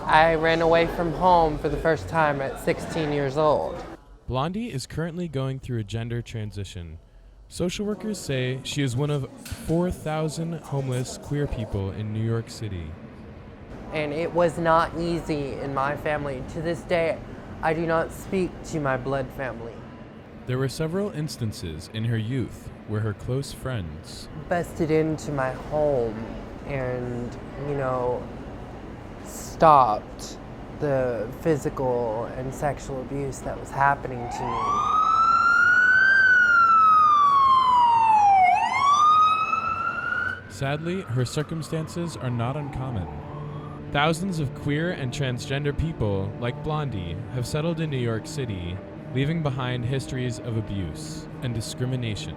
I ran away from home for the first time at 16 years old. Blondi is currently going through a gender transition. Social workers say she is one of 4,000 homeless queer people in New York City. And it was not easy in my family. To this day, I do not speak to my blood family. There were several instances in her youth where her close friends Busted into my home and, stopped the physical and sexual abuse that was happening to me. Sadly, her circumstances are not uncommon. Thousands of queer and transgender people, like Blondi, have settled in New York City, leaving behind histories of abuse and discrimination.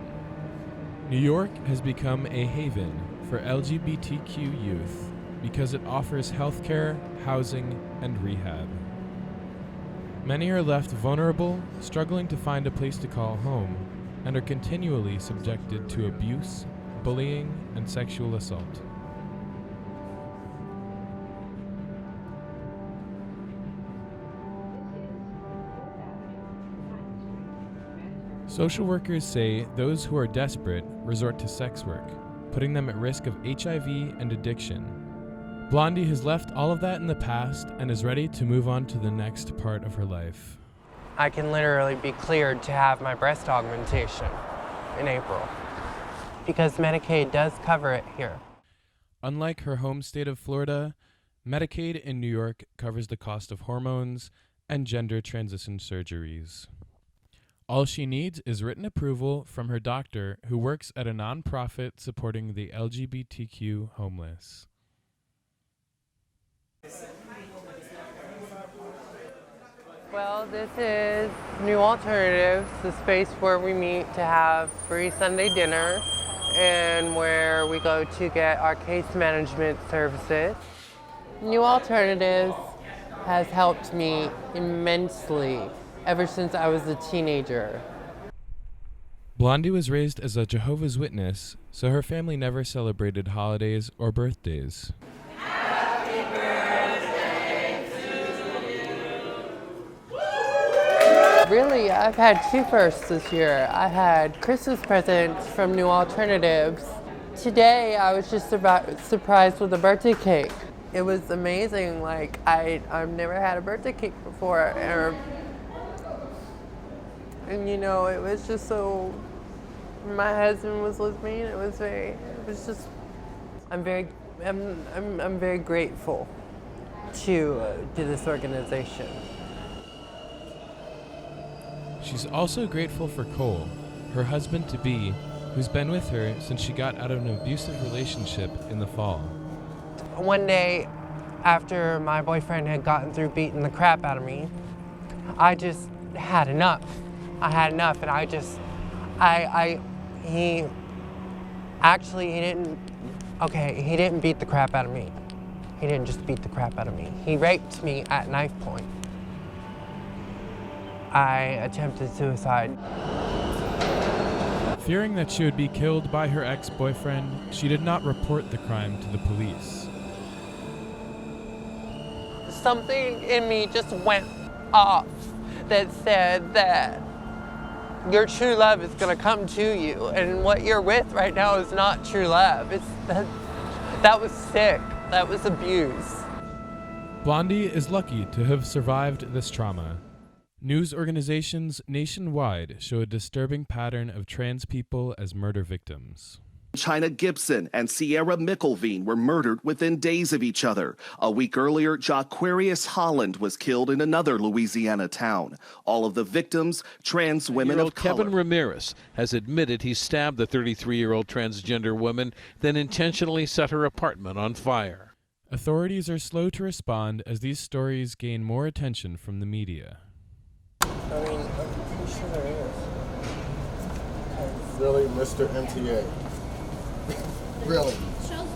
New York has become a haven for LGBTQ youth because it offers healthcare, housing, and rehab. Many are left vulnerable, struggling to find a place to call home, and are continually subjected to abuse, bullying, and sexual assault. Social workers say those who are desperate resort to sex work, putting them at risk of HIV and addiction. Blondi has left all of that in the past and is ready to move on to the next part of her life. I can literally be cleared to have my breast augmentation in April because Medicaid does cover it here. Unlike her home state of Florida, Medicaid in New York covers the cost of hormones and gender transition surgeries. All she needs is written approval from her doctor, who works at a nonprofit supporting the LGBTQ homeless. Well, this is New Alternatives, the space where we meet to have free Sunday dinner and where we go to get our case management services. New Alternatives has helped me immensely ever since I was a teenager. Blondi was raised as a Jehovah's Witness, so her family never celebrated holidays or birthdays. Happy birthday to you. Really, I've had two firsts this year. I had Christmas presents from New Alternatives. Today, I was just surprised with a birthday cake. It was amazing. I've never had a birthday cake before. And it was just so, my husband was with me, and I'm very grateful to this organization. She's also grateful for Cole, her husband-to-be, who's been with her since she got out of an abusive relationship in the fall. One day, after my boyfriend had gotten through beating the crap out of me, I just had enough. I had enough, and he didn't beat the crap out of me. He didn't just beat the crap out of me. He raped me at knife point. I attempted suicide. Fearing that she would be killed by her ex-boyfriend, she did not report the crime to the police. Something in me just went off that said that your true love is going to come to you, and what you're with right now is not true love. That was sick. That was abuse. Blondi is lucky to have survived this trauma. News organizations nationwide show a disturbing pattern of trans people as murder victims. China Gibson and Sierra McIlveen were murdered within days of each other. A week earlier, Jaquarius Holland was killed in another Louisiana town. All of the victims, trans women of color. Kevin Ramirez has admitted he stabbed the 33-year-old transgender woman, then intentionally set her apartment on fire. Authorities are slow to respond as these stories gain more attention from the media. I'm pretty sure there is. Really, Mr. MTA? Really?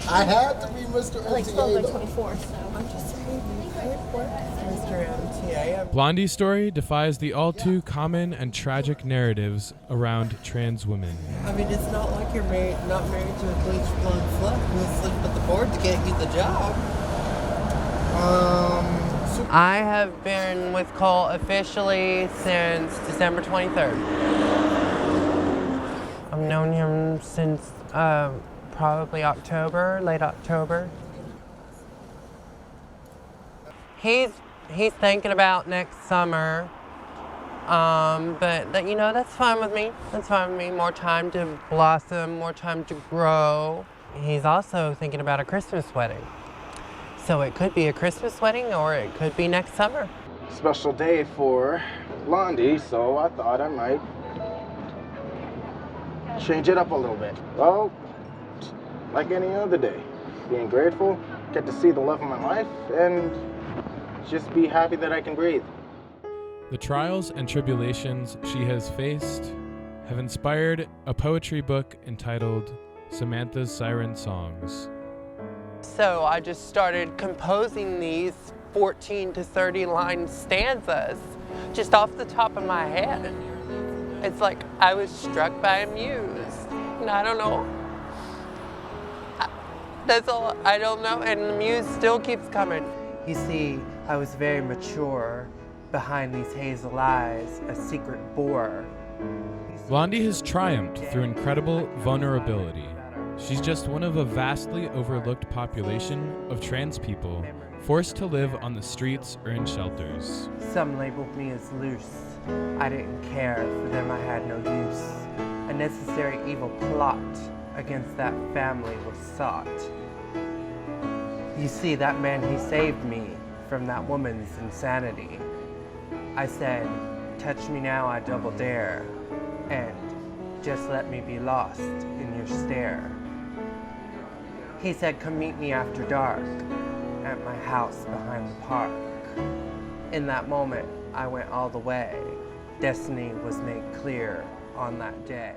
I had to be Mr. MTA. Like 12 by 24, so I'm just saying. Mr. MTA. Blondie's story defies the all too common and tragic narratives around trans women. I mean, it's not like you're not married to a bleach blonde slut who's sleeping at the board to get you the job. I have been with Cole officially since December 23rd. I've known him since probably October, late October. He's thinking about next summer, but you know, that's fine with me. That's fine with me. More time to blossom, more time to grow. He's also thinking about a Christmas wedding. So it could be a Christmas wedding or it could be next summer. Special day for Blondi, so I thought I might change it up a little bit. Well, like any other day, being grateful, get to see the love of my life, and just be happy that I can breathe. The trials and tribulations she has faced have inspired a poetry book entitled Samantha's Siren Songs. So I just started composing these 14 to 30 line stanzas just off the top of my head. It's like I was struck by a muse, and I don't know. That's all, I don't know, and the muse still keeps coming. You see, I was very mature. Behind these hazel eyes, a secret bore. Blondi has triumphed through incredible vulnerability. She's just one of a vastly overlooked population of trans people forced to live on the streets or in shelters. Some labeled me as loose. I didn't care, for them I had no use. A necessary evil plot against that family was sought. You see, that man, he saved me from that woman's insanity. I said, touch me now, I double dare, and just let me be lost in your stare. He said, come meet me after dark at my house behind the park. In that moment, I went all the way. Destiny was made clear on that day.